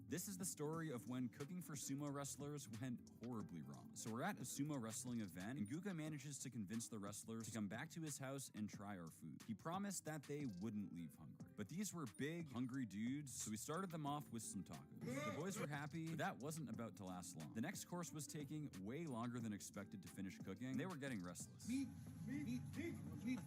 This is the story of when cooking for sumo wrestlers went horribly wrong. So we're at a sumo wrestling event, and Guga manages to convince the wrestlers to come back to his house and try our food. He promised that they wouldn't leave hungry. But these were big, hungry dudes, so we started them off with some tacos. The boys were happy, but that wasn't about to last long. The next course was taking way longer than expected to finish cooking, and they were getting restless. Meat.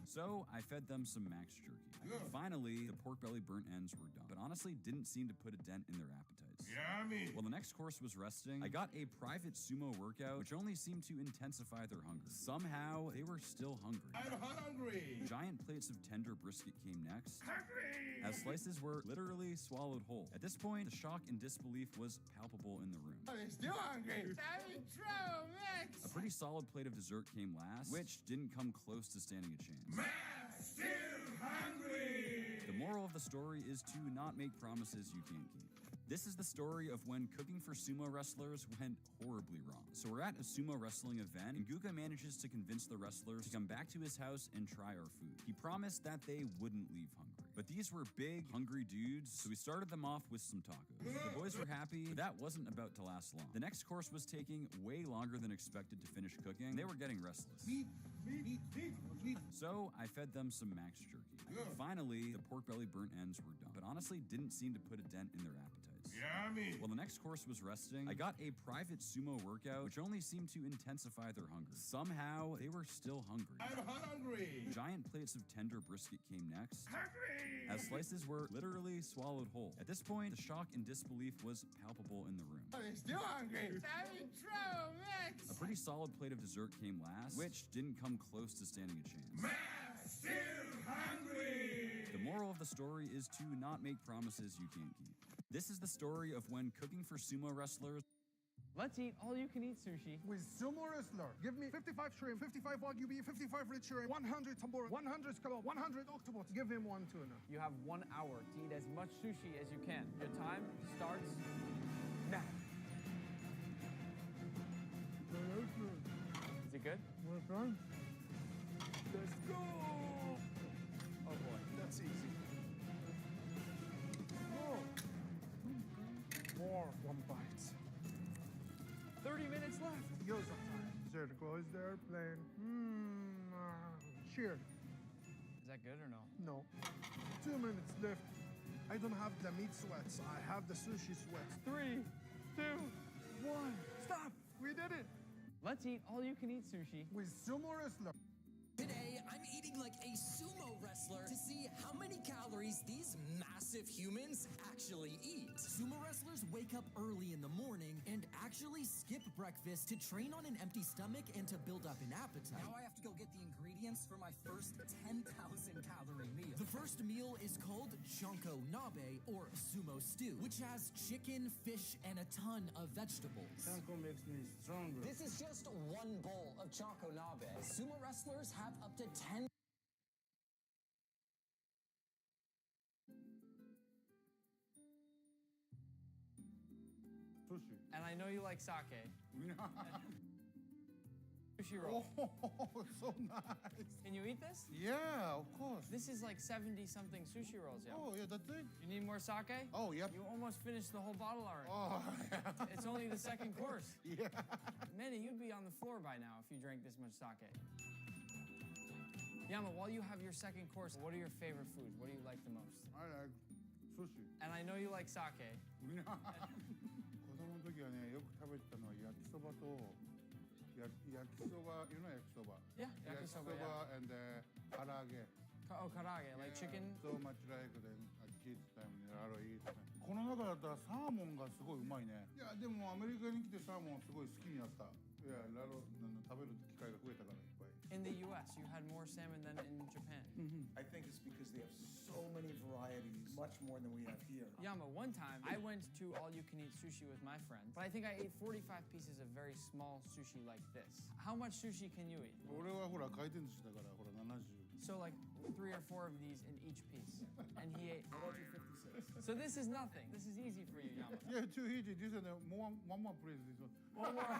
So I fed them some max jerky. Finally, the pork belly burnt ends were done, but honestly didn't seem to put a dent in their appetites. Yummy! While the next course was resting, I got a private sumo workout, which only seemed to intensify their hunger. Somehow, they were still hungry. I'm hungry! Giant plates of tender brisket came next, Hungry! as slices were literally swallowed whole. At this point, the shock and disbelief was palpable in the room. I'm still hungry! I'm in trouble, A Max! pretty solid plate of dessert came last, which didn't come close to standing a chance. Max, still hungry! The moral of the story is to not make promises you can't keep. This is the story of when cooking for sumo wrestlers went horribly wrong. So we're at a sumo wrestling event, and Guga manages to convince the wrestlers to come back to his house and try our food. He promised that they wouldn't leave hungry. But these were big, hungry dudes, so we started them off with some tacos. The boys were happy, but that wasn't about to last long. The next course was taking way longer than expected to finish cooking. They were getting restless. Meat. So I fed them some max jerky. Finally, the pork belly burnt ends were done, but honestly didn't seem to put a dent in their appetites. Yummy! While the next course was resting, I got a private sumo workout, which only seemed to intensify their hunger. Somehow, they were still hungry. I'm hungry! Giant plates of tender brisket came next, Hungry! as slices were literally swallowed whole. At this point, the shock and disbelief was palpable in the room. I'm still hungry! I'm in trouble, Max! A pretty solid plate of dessert came last, which didn't come close to standing a chance. Max, still hungry! The moral of the story is to not make promises you can't keep. This is the story of when cooking for sumo wrestlers. Let's eat all-you-can-eat sushi. With sumo wrestler. Give me 55 shrimp, 55 wagyu beef, 55 red shrimp, 100 tambora, 100 scallop, 100 octopus. Give him one tuna. You have 1 hour to eat as much sushi as you can. Your time starts now. Is it good? Let's go! Oh boy. That's easy. More one bite. 30 minutes left. Gyoza time. There goes the airplane. Cheers. Is that good or no? No. 2 minutes left. I don't have the meat sweats. I have the sushi sweats. 3, 2, 1. Stop! We did it! Let's eat all-you-can-eat sushi. With sumo wrestler. Today, I'm eating like a sumo wrestler to see how many calories these massive humans actually eat. Sumo wrestlers wake up early in the morning and actually skip breakfast to train on an empty stomach and to build up an appetite. Now I have to go get the ingredients for my first 10,000 calorie meal. The first meal is called chanko nabe, or sumo stew, which has chicken, fish, and a ton of vegetables. Chanko makes me stronger. This is just one bowl of chanko nabe. Sumo wrestlers have up to 10 Sushi. And I know you like sake. Sushi roll. Oh, so nice. Can you eat this? Yeah, of course. This is like 70-something sushi rolls, yo. Oh, yeah, that's it. You need more sake? Oh, yep. You almost finished the whole bottle already. Oh, yeah. It's only the second course. Yeah. Manny, you'd be on the floor by now if you drank this much sake. Yama, while you have your second course, what are your favorite foods? What do you like the most? I like sushi. And I know you like sake. 子供の時はね、よく食べてたのは焼きそばと焼きそば、you know 焼きそば? Yeah, yakisoba, yeah. and 唐揚げ. Oh, karaage, like chicken? So much like the kids time in ROE. この中だったらサーモンがすごいうまいね。いや、でもアメリカに来てサーモンすごい好きになった。いや、食べる機会が増えたからいっぱい。In the U.S., you had more salmon than in Japan. I think it's because they have so many varieties, much more than we have here. Yama, one time I went to all-you-can-eat sushi with my friends, but I think I ate 45 pieces of very small sushi like this. How much sushi can you eat? 俺はほら回転寿司だからほら70。So like 3 or 4 of these in each piece, and he ate. How about you 56? So this is nothing. This is easy for you, Yama. Yeah, too easy. This is one more please. This one. One more.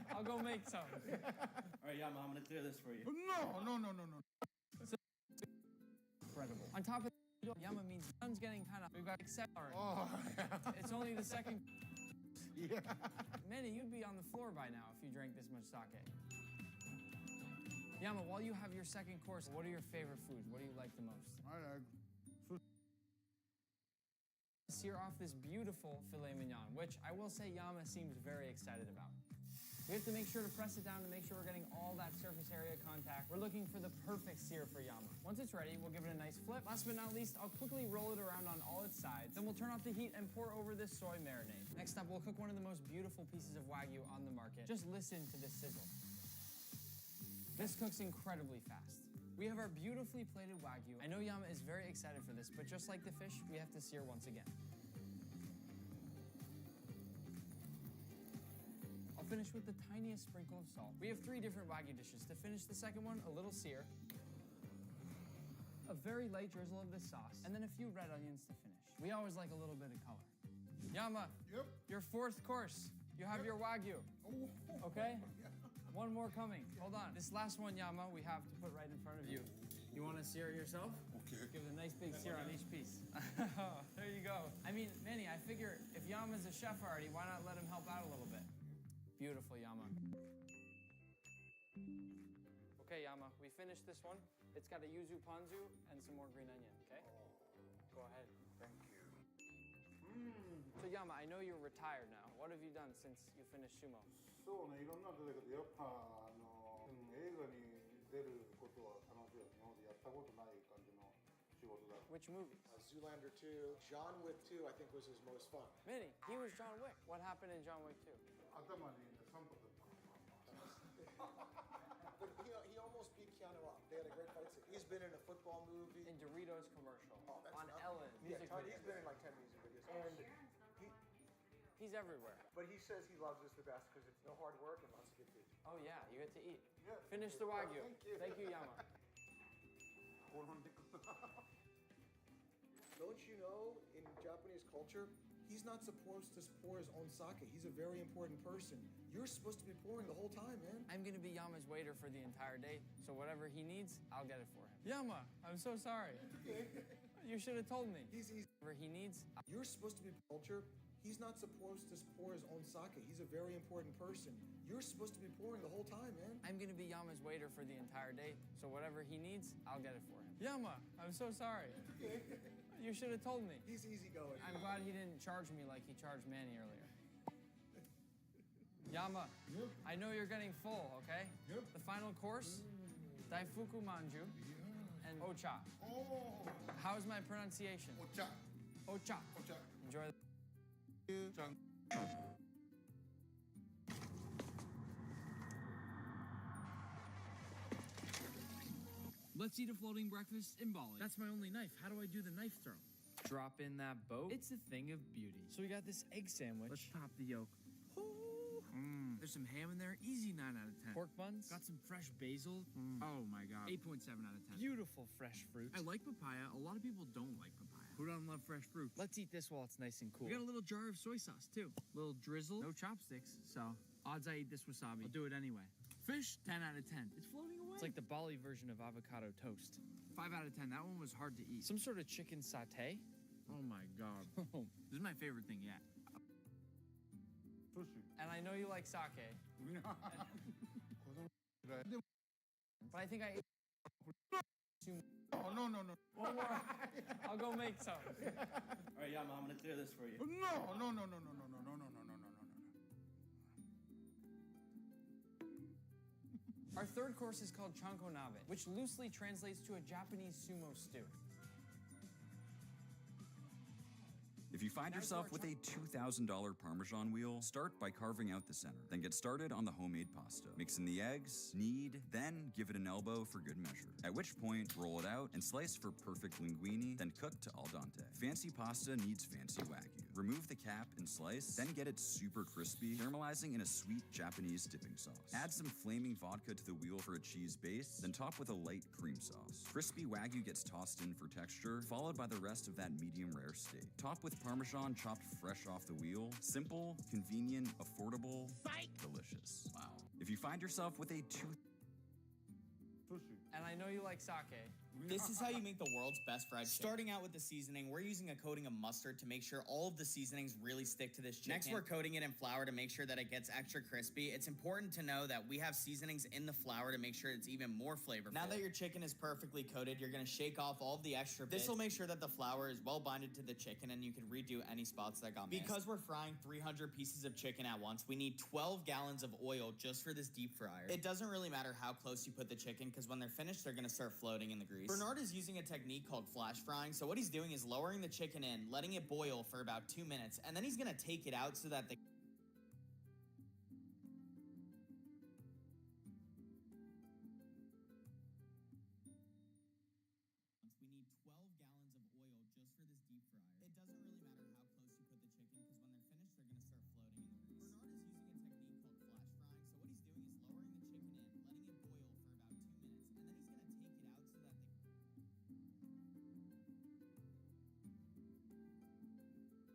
I'll go make some. All right, Yama, I'm gonna clear this for you. No. Incredible. On top of Yama means the sun's getting kind of. We've got accept. Oh, It's only the second. yeah. Manny, you'd be on the floor by now if you drank this much sake. Yama, while you have your second course, what are your favorite foods? What do you like the most? I like Sear off this beautiful filet mignon, which I will say Yama seems very excited about. We have to make sure to press it down to make sure we're getting all that surface area contact. We're looking for the perfect sear for Yama. Once it's ready, we'll give it a nice flip. Last but not least, I'll quickly roll it around on all its sides. Then we'll turn off the heat and pour over this soy marinade. Next up, we'll cook one of the most beautiful pieces of Wagyu on the market. Just listen to this sizzle. This cooks incredibly fast. We have our beautifully plated Wagyu. I know Yama is very excited for this, but just like the fish, we have to sear once again. I'll finish with the tiniest sprinkle of salt. We have 3 different Wagyu dishes. To finish the second one, a little sear, a very light drizzle of this sauce, and then a few red onions to finish. We always like a little bit of color. Yama, Yep. your 4th course. You have your Wagyu, Oh, okay? One more coming. Hold on. This last one, Yama, we have to put right in front of you. You want to sear it yourself? Okay. Give it a nice big sear on each piece. There you go. I mean, Manny, I figure if Yama's a chef already, why not let him help out a little bit? Beautiful, Yama. Okay, Yama, we finished this one. It's got a yuzu ponzu and some more green onion, okay? Go ahead. Thank you. So, Yama, I know you're retired now. What have you done since you finished sumo? そうね、いろんなの出たけど、やっぱ映画に出ることは楽しいよ。今までやったことない感じの仕事だ。 Which movies? Zoolander 2, John Wick 2, I think was his most fun. Manny, he was John Wick. What happened in John Wick 2? 頭に3発。 But he almost beat Keanu up. They had a great fight scene. He's been in a football movie. In Doritos commercial. Oh, that's on not- Ellen. Yeah, Music Tony, video. he's been in like 10 music videos. And He's everywhere. but he says he loves this the best because it's no hard work and lots of good food. Oh, yeah, you get to eat. Yeah. Finish the Wagyu. Thank you. Yama. 転んでくる。 Don't you know, in Japanese culture, he's not supposed to pour his own sake. He's a very important person. You're supposed to be pouring the whole time, man. I'm gonna be Yama's waiter for the entire day, so whatever he needs, I'll get it for him. Yama, I'm so sorry. You should have told me. Whatever he needs, You're supposed to be culture. He's not supposed to pour his own sake. He's a very important person. You're supposed to be pouring the whole time, man. I'm gonna be Yama's waiter for the entire day, so whatever he needs, I'll get it for him. Yama, I'm so sorry. You should have told me. He's easygoing. I'm glad he didn't charge me like he charged Manny earlier. Yama, Yep. I know you're getting full, okay? Yep. The final course, Daifuku Manju and Ocha. Oh, How's my pronunciation? お茶。 Ocha. お茶。 Enjoy. ちゃん。 Let's eat a floating breakfast in Bali. That's my only knife. How do I do the knife throw? Drop in that boat. It's a thing of beauty. So we got this egg sandwich. Let's pop the yolk. There's some ham in there. Easy 9 out of 10. Pork buns. Got some fresh basil. Oh my god. 8.7 out of 10. Beautiful fresh fruit. I like papaya. A lot of people don't like papaya. Who doesn't love fresh fruit? Let's eat this while it's nice and cool. We got a little jar of soy sauce too. Little drizzle. No chopsticks. So odds I eat this wasabi. I'll do it anyway. Fish, 10 out of 10. It's floating away. It's like the Bali version of avocado toast. 5 out of 10. That one was hard to eat. Some sort of chicken satay. Oh my god. This is my favorite thing yet. 寿司。 And I know you like sake, 子供嫌い。でも、 but I think I ate no, no, no. one more. I'll go make some. All right, Yama, I'm gonna clear this for you. No, no, no, no, no, no, no, no, no, no, no, no, no. Our third course is called chanko nabe, which loosely translates to a Japanese sumo stew. If you find yourself with a $2,000 Parmesan wheel, start by carving out the center. Then get started on the homemade pasta. Mix in the eggs, knead, then give it an elbow for good measure. At which point, roll it out and slice for perfect linguine, then cook to al dente. Fancy pasta needs fancy Wagyu. Remove the cap and slice, then get it super crispy, caramelizing in a sweet Japanese dipping sauce. Add some flaming vodka to the wheel for a cheese base, then top with a light cream sauce. Crispy Wagyu gets tossed in for texture, followed by the rest of that medium rare steak. Top with Parmesan chopped fresh off the wheel. Simple, convenient, affordable, delicious. Wow. If you find yourself with a Sushi. And I know you like sake, This is how you make the world's best fried chicken. Starting out with the seasoning, we're using a coating of mustard to make sure all of the seasonings really stick to this chicken. Next, we're coating it in flour to make sure that it gets extra crispy. It's important to know that we have seasonings in the flour to make sure it's even more flavorful. Now that your chicken is perfectly coated, you're gonna shake off all of the extra bits. This will make sure that the flour is well binded to the chicken and you can redo any spots that got missed. Because we're frying 300 pieces of chicken at once, we need 12 gallons of oil just for this deep fryer. It doesn't really matter how close you put the chicken because when they're finished, they're gonna start floating in the grease. Bernard is using a technique called flash frying. So what he's doing is lowering the chicken in, letting it boil for about 2 minutes, and then he's gonna take it out so that the we need 12 gallons of oil just for this deep fryer. It doesn't really matter how close you put the chicken because when they're finished, they're gonna start floating in the grease. Bernard is using a technique called flash frying. So what he's doing is lowering the chicken in, letting it boil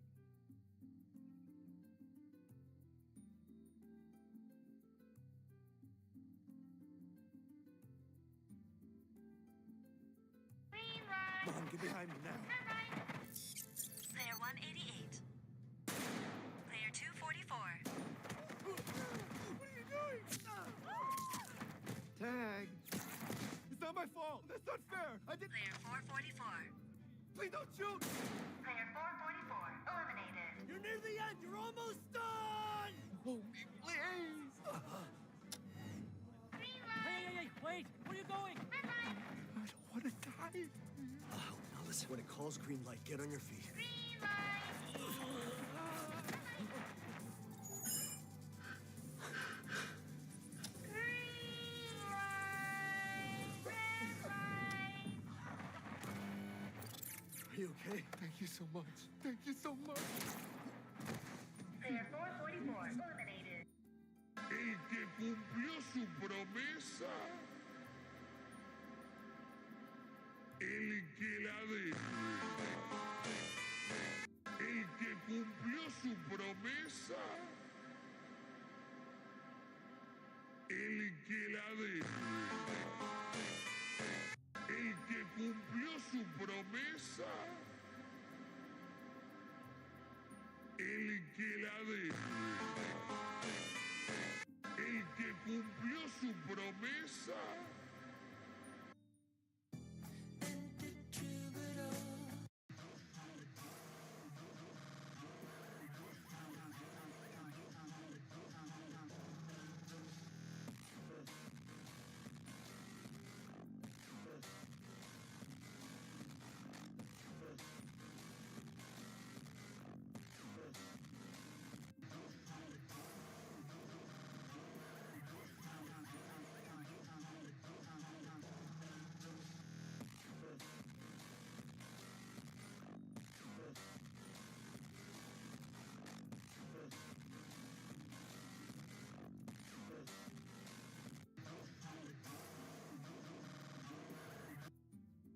for about 2 minutes, and then he's gonna take it out so that the Mom, get behind me now. Player 188. Player 244. What are you doing? Tag. It's not my fault. That's not fair. I didn't. Player 444. Please don't shoot. Player 444 eliminated. You're near the end. You're almost done. Oh, please. Green light. Hey, wait! Where are you going? Red light. I don't want to die. Now listen, when it calls green light, get on your feet. Green light. Green light. Red light. Are you okay? Thank you so much. Thank you so much. Player 444 eliminated. El que cumplió su promesa. El que la dejó. El que cumplió su promesa. El que la dejó. El que cumplió su promesa. El que la dejó. El que cumplió su promesa.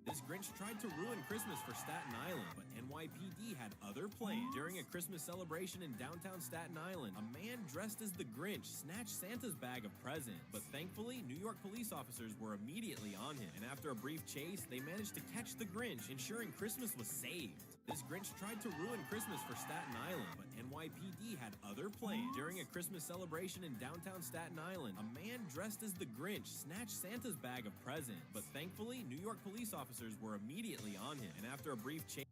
This Grinch tried to ruin Christmas for Staten Island, but NYPD had other plans. During a Christmas celebration in downtown Staten Island, a man dressed as the Grinch snatched Santa's bag of presents. But thankfully, New York police officers were immediately on him, and after a brief chase, they managed to catch the Grinch, ensuring Christmas was saved. This Grinch tried to ruin Christmas for Staten Island, but NYPD had other plans. During a Christmas celebration in downtown Staten Island, a man dressed as the Grinch snatched Santa's bag of presents. But thankfully, New York police officers were immediately on him, and after a brief chase...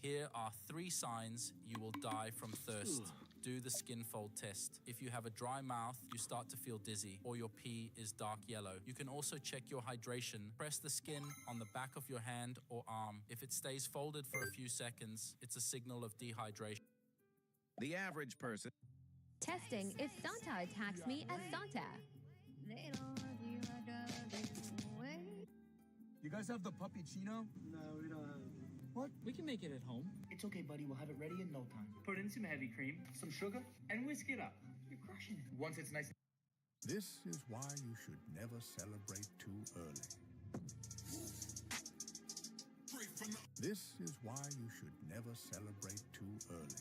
Here are 3 signs you will die from thirst. Do the skin fold test. If you have a dry mouth, you start to feel dizzy, or your pee is dark yellow. You can also check your hydration. Press the skin on the back of your hand or arm. If it stays folded for a few seconds, it's a signal of dehydration. The average person. Testing if Santa attacks me as Santa. You guys have the puppuccino? No, we don't have it. What? We can make it at home. It's okay, buddy. We'll have it ready in no time. Put in some heavy cream, some sugar, and whisk it up. You're crushing it. Once it's nice. This is why you should never celebrate too early. Straight from the This is why you should never celebrate too early.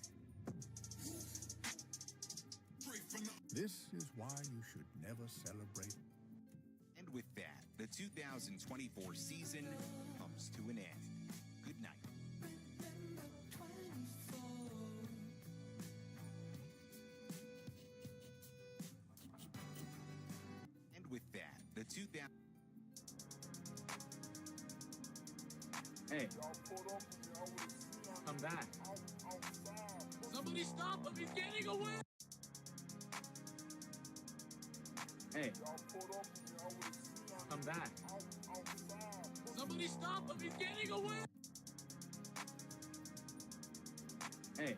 This is why you should never celebrate. And with that, the 2024 season comes to an end. Good night. And with that, the 2000. Hey. Come back. Somebody stop him! He's getting away! Hey. Come back. Somebody stop him! He's getting away! Hey.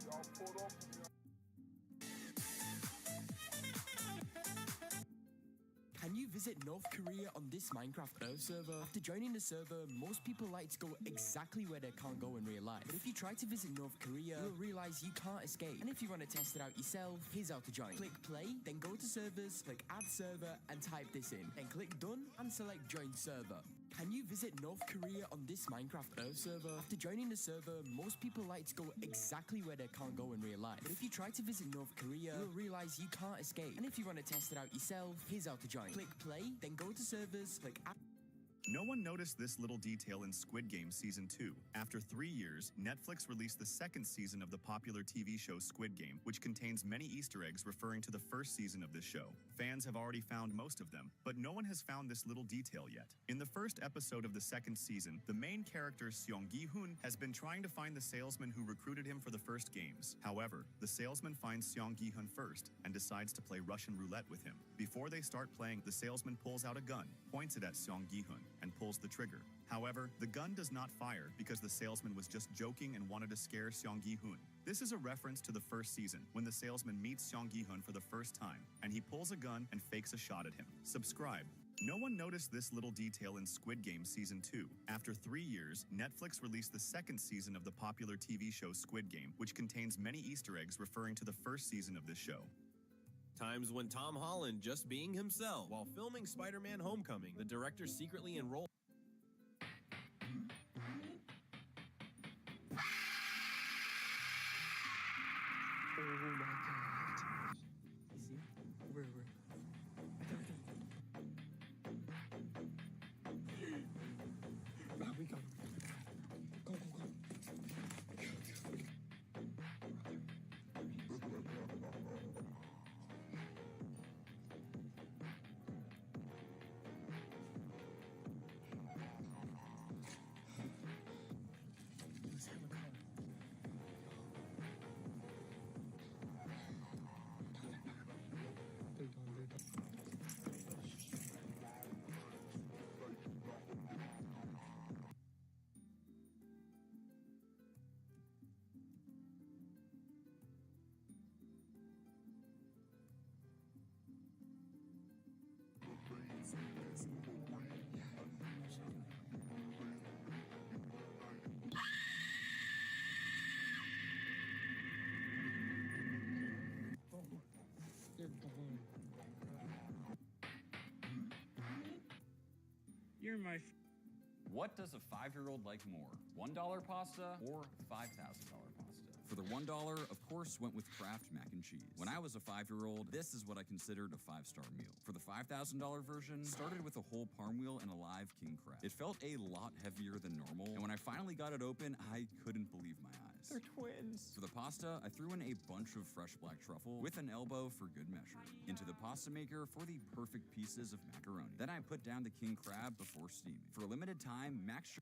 Can you visit North Korea on this Minecraft Earth server? After joining the server, most people like to go exactly where they can't go in real life. But if you try to visit North Korea, you'll realize you can't escape. And if you want to test it out yourself, here's how to join. Click play, then go to servers, click add server, and type this in. Then click done and select join server. Can you visit North Korea on this Minecraft Earth server? After joining the server, most people like to go exactly where they can't go in real life. But if you try to visit North Korea, you'll realize you can't escape. And if you want to test it out yourself, here's how to join. Click play, then go to servers, click add. No one noticed this little detail in Squid Game Season 2. After 3 years, Netflix released the second season of the popular TV show Squid Game, which contains many Easter eggs referring to the first season of this show. Fans have already found most of them, but no one has found this little detail yet. In the first episode of the second season, the main character Seong Gi-hoon has been trying to find the salesman who recruited him for the first games. However, the salesman finds Seong Gi-hoon first and decides to play Russian roulette with him. Before they start playing, the salesman pulls out a gun, points it at Seong Gi-hoon, and pulls the trigger. However, the gun does not fire because the salesman was just joking and wanted to scare Seong Gi-hoon. This is a reference to the first season, when the salesman meets Seong Gi-hoon for the first time, and he pulls a gun and fakes a shot at him. Subscribe. No one noticed this little detail in Squid Game Season 2. After 3 years, Netflix released the second season of the popular TV show Squid Game, which contains many Easter eggs referring to the first season of this show. Times when Tom Holland just being himself. While filming Spider-Man Homecoming, the director secretly enrolled. Oh my god. You see? Where? Right, we go. Go. You're my. What does a 5-year-old like more? $1 pasta or $5,000 pasta? For the $1, of course, went with Kraft mac and cheese. When I was a 5-year-old, this is what I considered a 5-star meal. For the $5,000 version, started with a whole parm wheel and a live king crab. It felt a lot heavier than normal, and when I finally got it open, I couldn't believe my eyes. They're twins. For the pasta, I threw in a bunch of fresh black truffle with an elbow for good measure. Into the pasta maker for the perfect pieces of macaroni. Then I put down the king crab before steaming. For a limited time, Max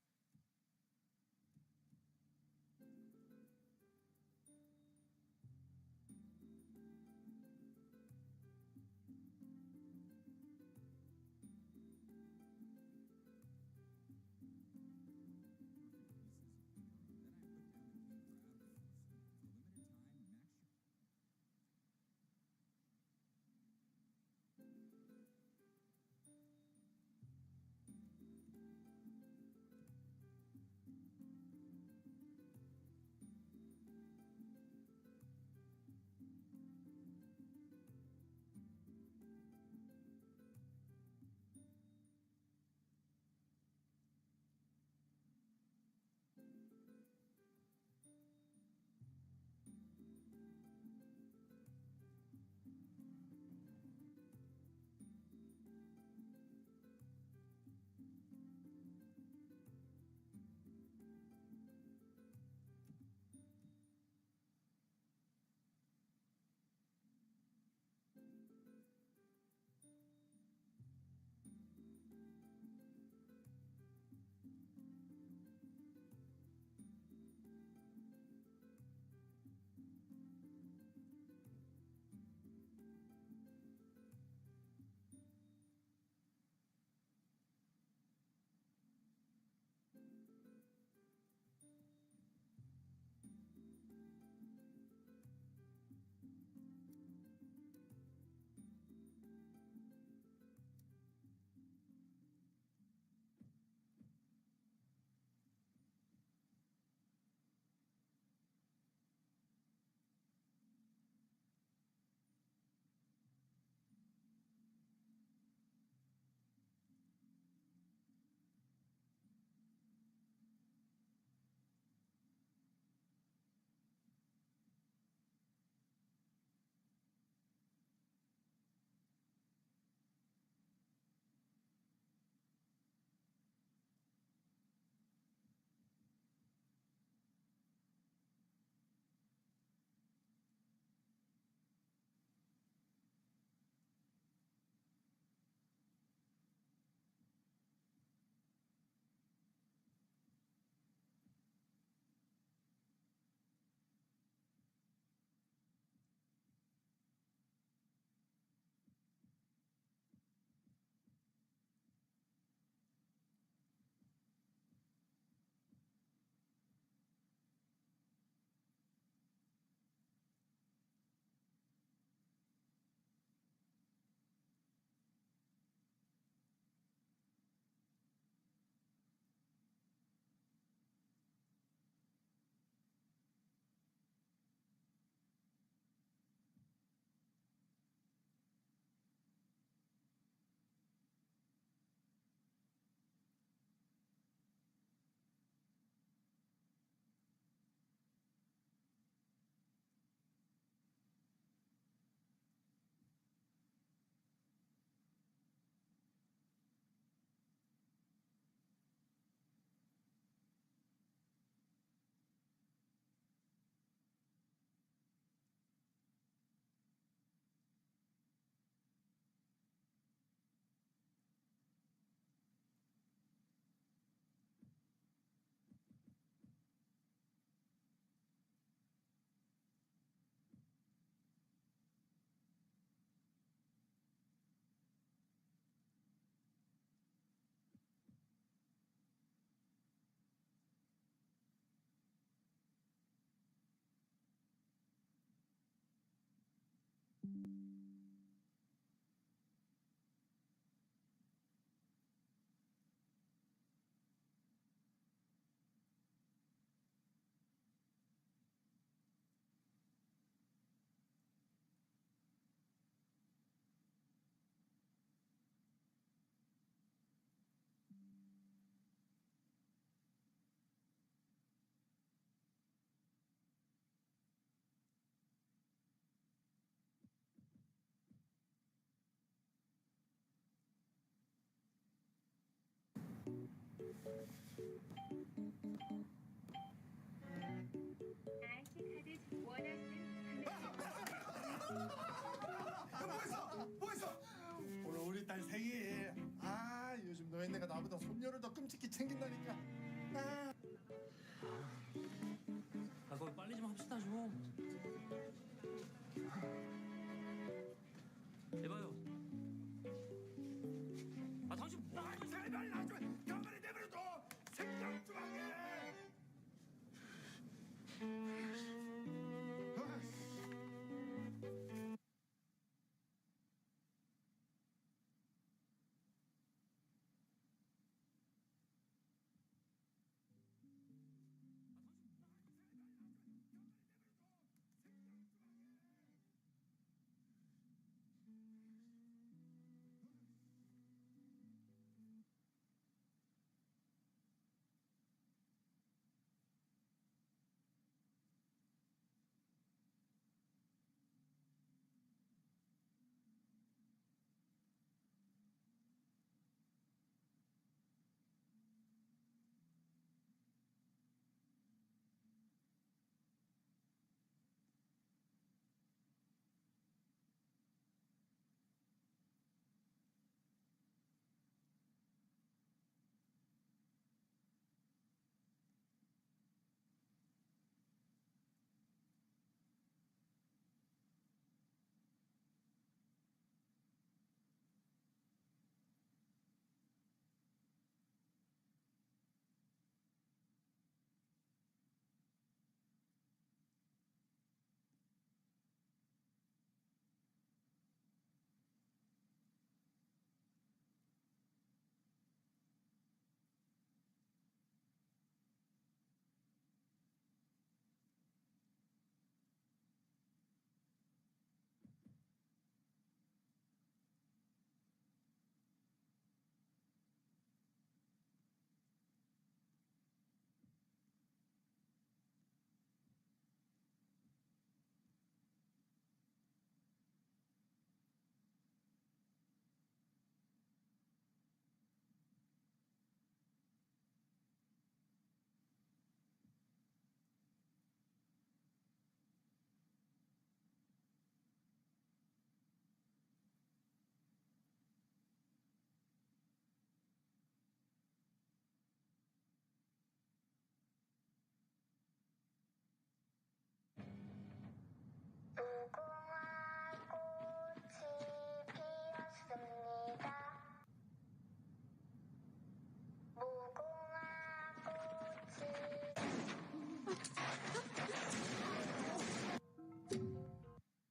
뭐했어? 오늘 우리 딸 생일. 아, 요즘 노인네가 나보다 손녀를 더 끔찍히 챙긴다니까. 아. 거기 빨리 좀 합시다 좀. 해봐요. 당신 뭐 하는 거야? 제발 나좀 가만히 내버려둬. 생각 좀 하게.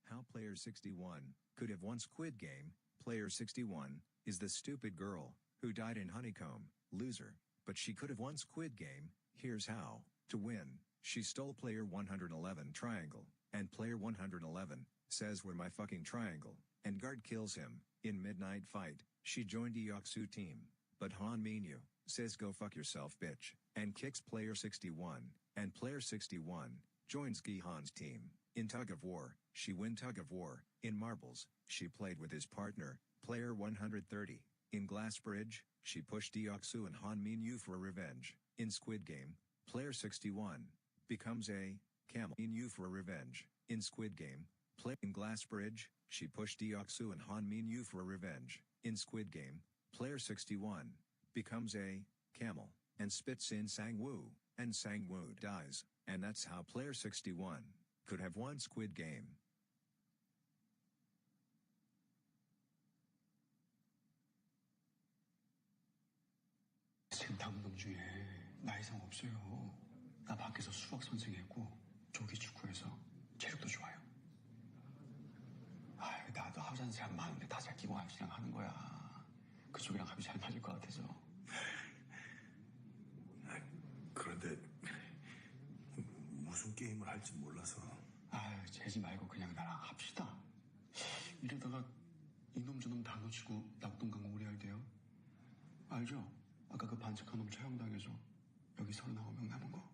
How Player 61 could have won Squid Game. Player 61 is the stupid girl who died in Honeycomb. Loser. But she could have won Squid Game. Here's how. To win, she stole player 111 triangle, and player 111 says, "Where my fucking triangle?" and guard kills him. In midnight fight, she joined Ugcs team, but Han Minyu says, "Go fuck yourself, bitch," and kicks player 61, and player 61 joins Gihan's team. In tug of war, she win tug of war. In marbles, she played with his partner, player 130. In Glass Bridge, she pushed Ugcs and Han Minyu for revenge. In Squid Game, player 61 becomes a camel. Minyu for revenge. In Squid Game, in Glass Bridge, she pushed Ugcs and Han Minyu for revenge. In Squid Game, player 61 becomes a camel and spits in Sang-woo, and Sang-woo dies, and that's how player 61 could have won Squid Game. 센터 운동 중에 나 이상 없어요. 나 밖에서 수학 선생했고 조기 축구해서 체력도 좋아요. 아, 나도 하자는 사람 많은데 다 잘 끼고 합시랑 하는 거야. 그쪽이랑 합이 잘 맞을 것 같아서. 그런데 무슨 게임을 할지 몰라서. 아유, 재지 말고 그냥 나랑 합시다. 이러다가 이놈 저놈 다 놓치고 낙동강공을 해야 돼요. 알죠? 아까 그 반짝한 놈 처형당해서 여기 39명 남은 거.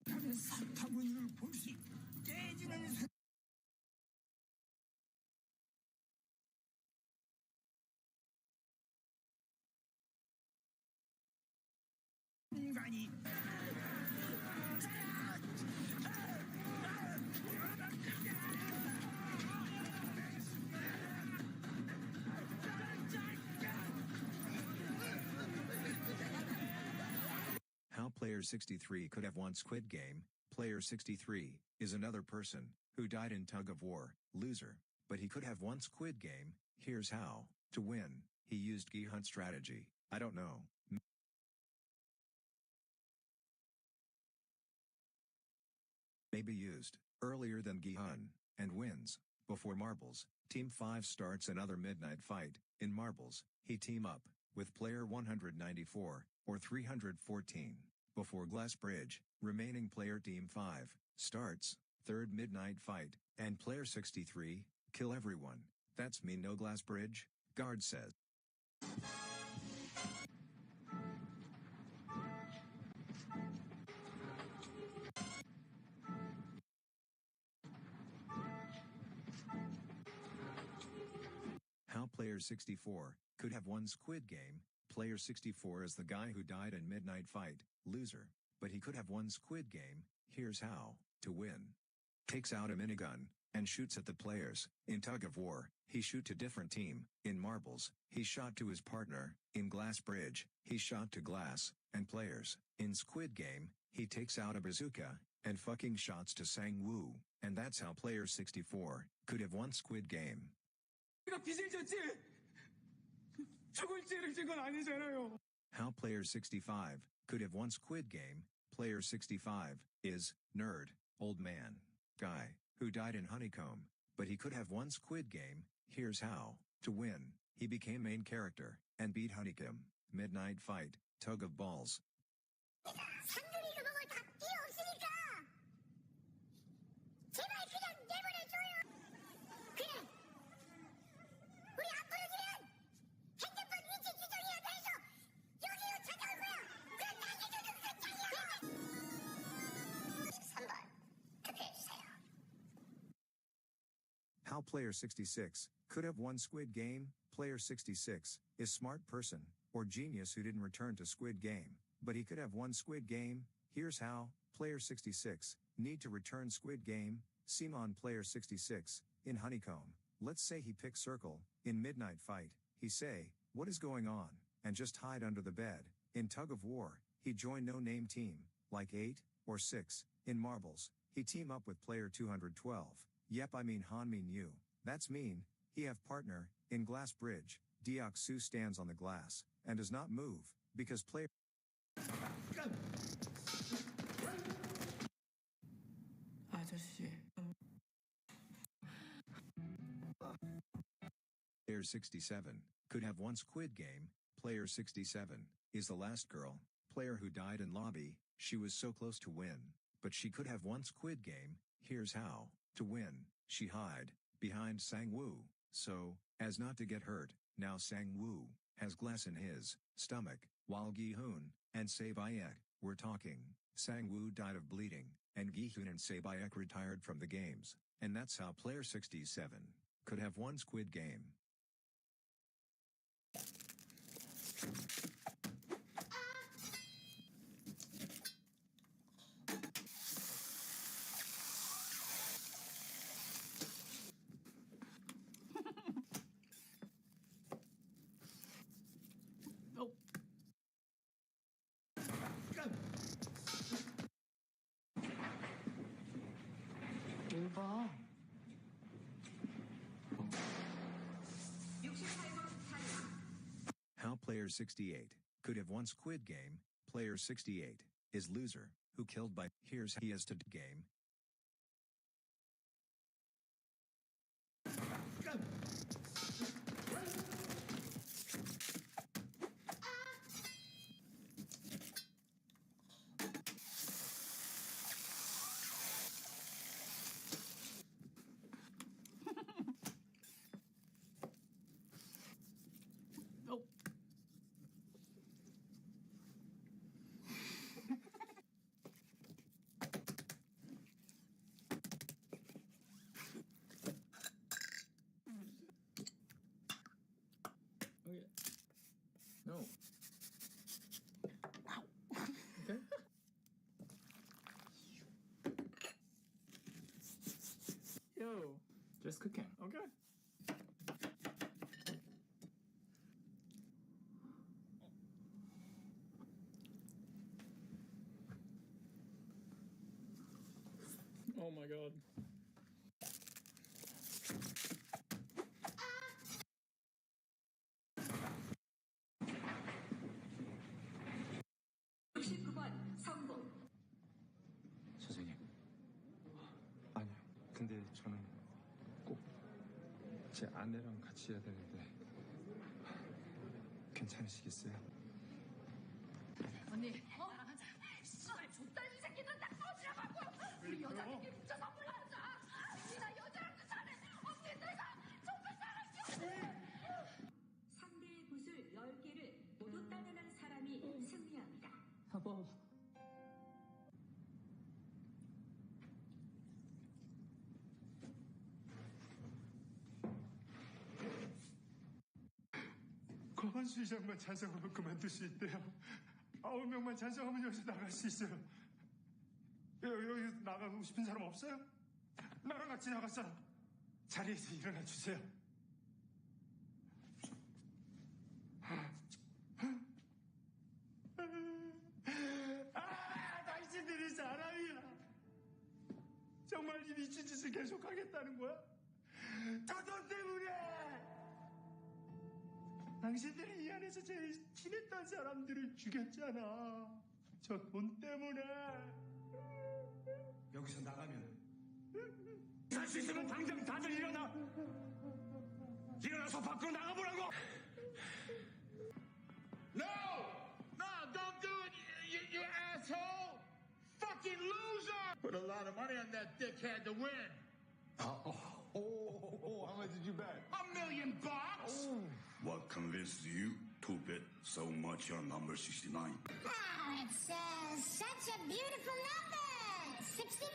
다른 사타구니를 볼 수 있고 깨지는 eat. How Player 63 could have won Squid Game. Player 63 is another person who died in tug of war, loser, but he could have won Squid Game. Here's how. To win, he used Gi Hunt strategy. I don't know. Maybe used earlier than Gi Hun and wins. Before Marbles, Team 5 starts another midnight fight. In Marbles, he team up with player 194 or 314. Before Glass Bridge, remaining player Team 5 starts third midnight fight, and player 63 kill everyone. That's me no Glass Bridge, guard says. How Player 64 could have won Squid Game. Player 64 is the guy who died in midnight fight, loser, but he could have won Squid Game. Here's how. To win, takes out a minigun and shoots at the players. In tug of war, he shoot to different team. In Marbles, he shot to his partner. In Glass Bridge, he shot to Glass and players. In Squid Game, he takes out a bazooka and fucking shots to Sang-woo. And that's how Player 64 could have won Squid Game. How Player 65 could have won Squid Game. Player 65 is nerd, old man, guy who died in Honeycomb, but he could have won Squid Game. Here's how. To win, he became main character and beat Honeycomb. Midnight fight, tug of balls. How Player 66 could have won Squid Game. Player 66 is smart person or genius who didn't return to Squid Game, but he could have won Squid Game. Here's how. Player 66 need to return Squid Game. Simon Player 66 in Honeycomb. Let's say he pick circle in midnight fight. He say, what is going on? And just hide under the bed. In tug of war, he join no name team like 8 or 6. In Marbles, he team up with player 212. Yep, I mean Han Min Yu. That's mean. He have partner. In Glass Bridge, Ugcs stands on the glass and does not move because player Player 67 could have won Squid Game. Player 67 is the last girl player who died in lobby. She was so close to win, but she could have won Squid Game. Here's how. To win, she hide behind Sang-woo so as not to get hurt. Now Sang-woo has glass in his stomach while Gi-hoon and Se-bayek were talking. Sang-woo died of bleeding, and Gi-hoon and Se-bayek retired from the games, and that's how Player 67 could have won Squid Game. How Player 68 could have won Squid Game. Player 68 is loser who killed by. Here's he is to game. No, just cooking. Okay. Oh my god. 선생님. 아니요. 근데 저는 꼭 제 아내랑 같이 해야 되는데 괜찮으시겠어요? 언니, 나랑 하자. 씨발, 좆다리 새끼들은 다 꺼지라고. 우리 여자들끼리 붙여서 불러자. 나 여자랑도 잘해. 언니, 내가 정말 잘할게. 상대의 붓을 10개를 모두 따내는 사람이 승리합니다. 여보. 과반수 이상만 찬성하면 그만둘 수 있대요. 9명만 찬성하면 여기서 나갈 수 있어요. 여기 나가고 싶은 사람 없어요? 나랑 같이 나가서 자리에서 일어나 주세요. 당신들이 사람이야. 정말 이 미친 짓을 계속하겠다는 거야? 저 돈 때문에! 당신들이 이 안에서 제일 친했던 사람들을 죽였잖아. 저 돈 때문에. 여기서 나가면 살 수 있으면 당장 다들 일어나. 일어나서 밖으로 나가보라고. No! No, don't do it, you asshole! Fucking loser! Put a lot of money on that dickhead to win. how much did you bet? $1 million bucks? What convinced you to bet so much on number 69? Oh, it's such a beautiful number. 69.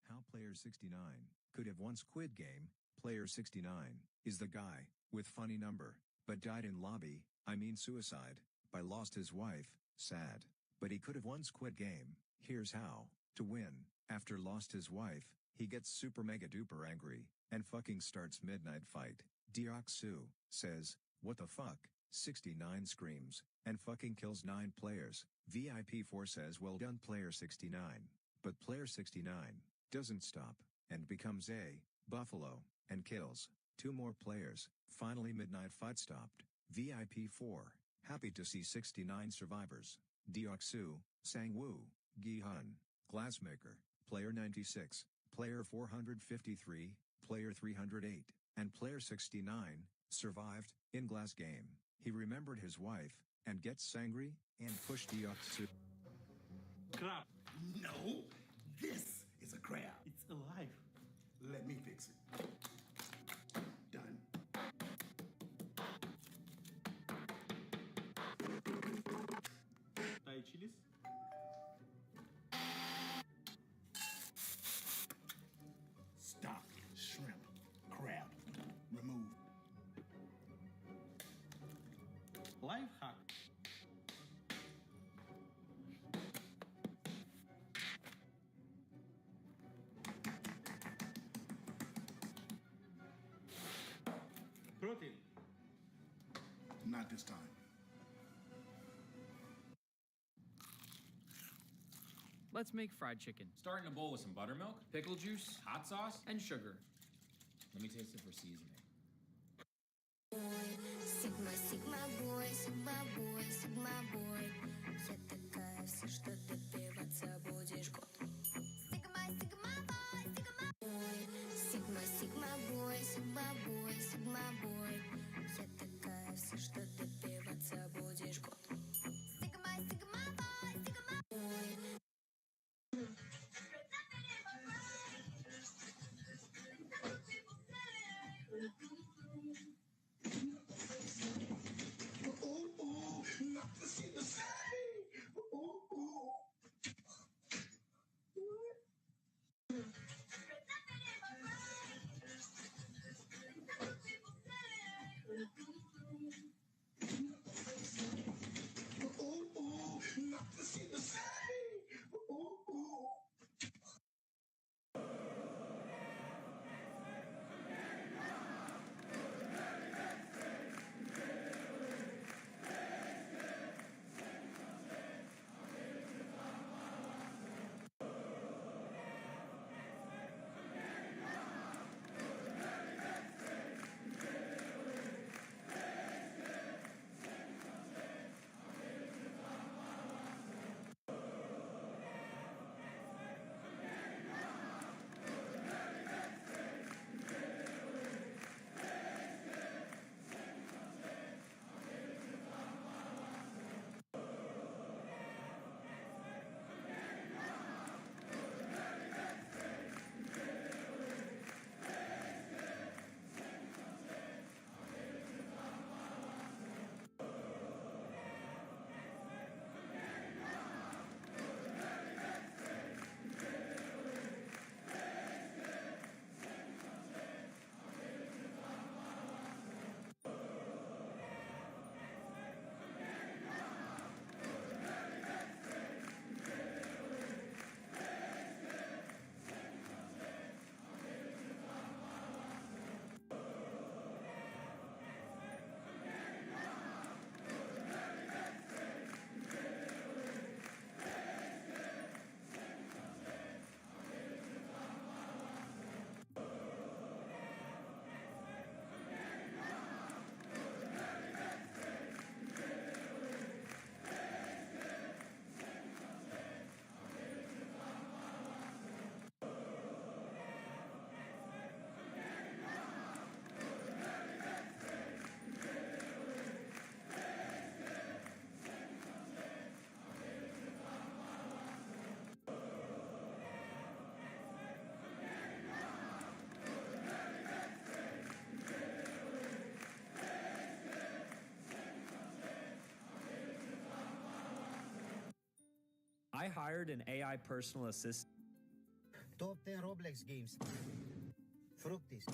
How Player 69 could have won Squid Game. Player 69 is the guy with funny number, but died in lobby, suicide, by lost his wife, sad. But he could have won Squid Game. Here's how. To win, after lost his wife, he gets super mega duper angry, and fucking starts midnight fight. Ugcs says, what the fuck? 69 screams, and fucking kills 9 players. VIP4 says well done Player 69. But Player 69 doesn't stop, and becomes a buffalo, and kills 2 more players. Finally midnight fight stopped. VIP4, happy to see 69 survivors. Deoksu, Sangwoo, Gi-hun, Glassmaker, Player 96, Player 453, Player 308, and Player 69, survived, in Glass Game. He remembered his wife, and gets angry, and pushed Deoksu. Crap. No, this is a crab. It's alive. Let me fix it. Done. Thai chilies. Stock, shrimp, crab. Remove. Life hack. Protein. Not this time. Let's make fried chicken. Start in a bowl with some buttermilk, pickle juice, hot sauce, and sugar. Let me taste it for seasoning. Sigma, Sigma boy, Sigma boy, Sigma boy. Я такая вся, что добиваться будешь год. Sigma, Sigma boy, Sigma boy. Sigma, Sigma boy, Sigma boy, Sigma boy. Я такая вся, что добиваться будешь год. Sigma, Sigma boy, Sigma boy. I hired an AI personal assistant. Top 10 Roblox games. Fructis.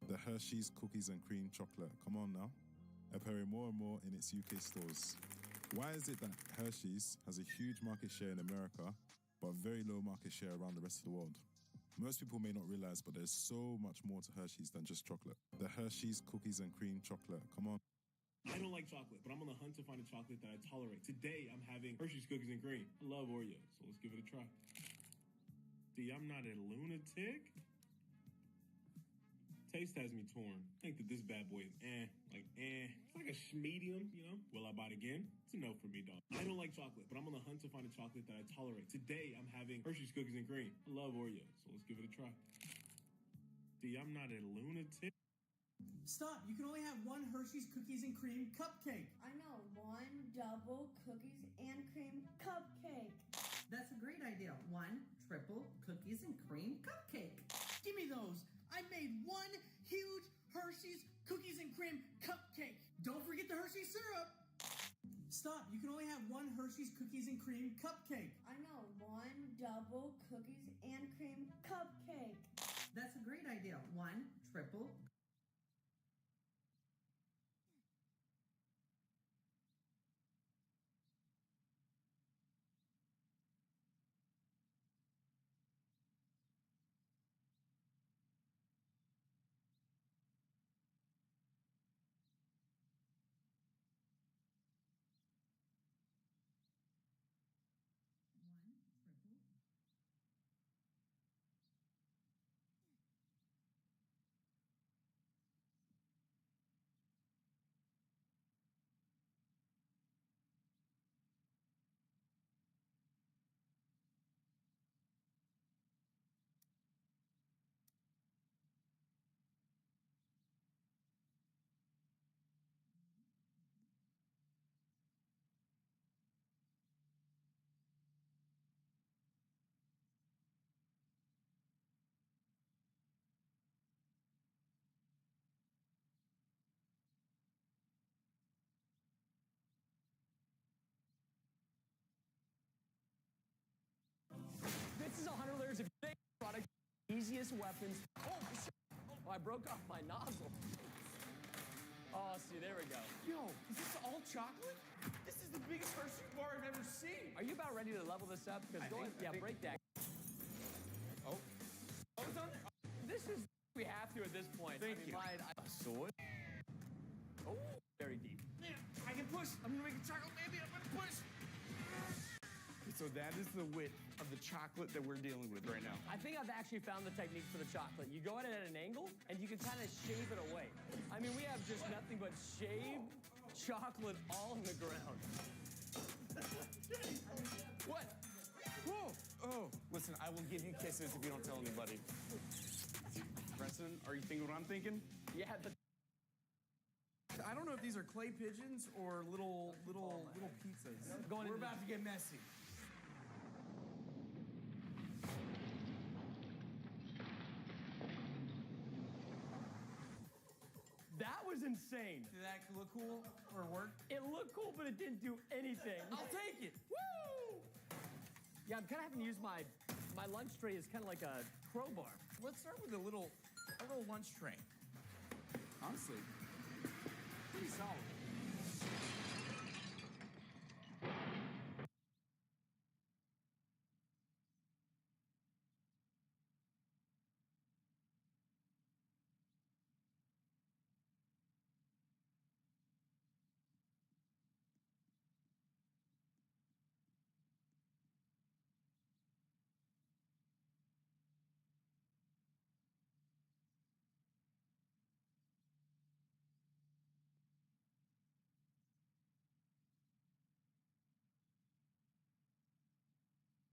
The Hershey's Cookies and Cream Chocolate. Come on now. Appearing more and more in its UK stores. Why is it that Hershey's has a huge market share in America, but very low market share around the rest of the world? Most people may not realize, but there's so much more to Hershey's than just chocolate. The Hershey's Cookies and Cream Chocolate. Come on. I don't like chocolate, but I'm on the hunt to find a chocolate that I tolerate. Today, I'm having Hershey's Cookies and Cream. I love Oreos, so let's give it a try. See, I'm not a lunatic. Taste has me torn. I think that this bad boy is It's like a medium, you know? Will I buy it again? It's a no for me, dog. I don't like chocolate, but I'm on the hunt to find a chocolate that I tolerate. Today, I'm having Hershey's Cookies and Cream. I love Oreos, so let's give it a try. See, I'm not a lunatic. Stop! You can only have one Hershey's Cookies and Cream cupcake. I know, one double cookies and cream cupcake. That's a great idea. One triple cookies and cream cupcake. Give me those. I made one huge Hershey's Cookies and Cream cupcake. Don't forget the Hershey syrup. Stop! You can only have one Hershey's Cookies and Cream cupcake. I know, one double cookies and cream cupcake. That's a great idea. One triple. This is 100 layers of product, easiest weapons. Oh, I broke off my nozzle. Oh, see, there we go. Yo, is this all chocolate? This is the biggest Hershey bar I've ever seen. Are you about ready to level this up? Because break that. Oh, it's on there. This is we have to at this point. Thank you. I saw it. Oh, very deep. Yeah, I can push. I'm gonna make a chocolate baby. I'm gonna push. So that is the width of the chocolate that we're dealing with right now. I think I've actually found the technique for the chocolate. You go at it at an angle, and you can kind of shave it away. I mean, we have just nothing but shaved chocolate all on the ground. What? Whoa! Oh, listen, I will give you kisses if you don't tell anybody. Preston, are you thinking what I'm thinking? Yeah, I don't know if these are clay pigeons or little pizzas. We're about to get messy. That was insane. Did that look cool or work? It looked cool, but it didn't do anything. I'll take it. Woo! Yeah, I'm kind of having to use my lunch tray as kind of like a crowbar. Let's start with a little lunch tray. Honestly, pretty solid.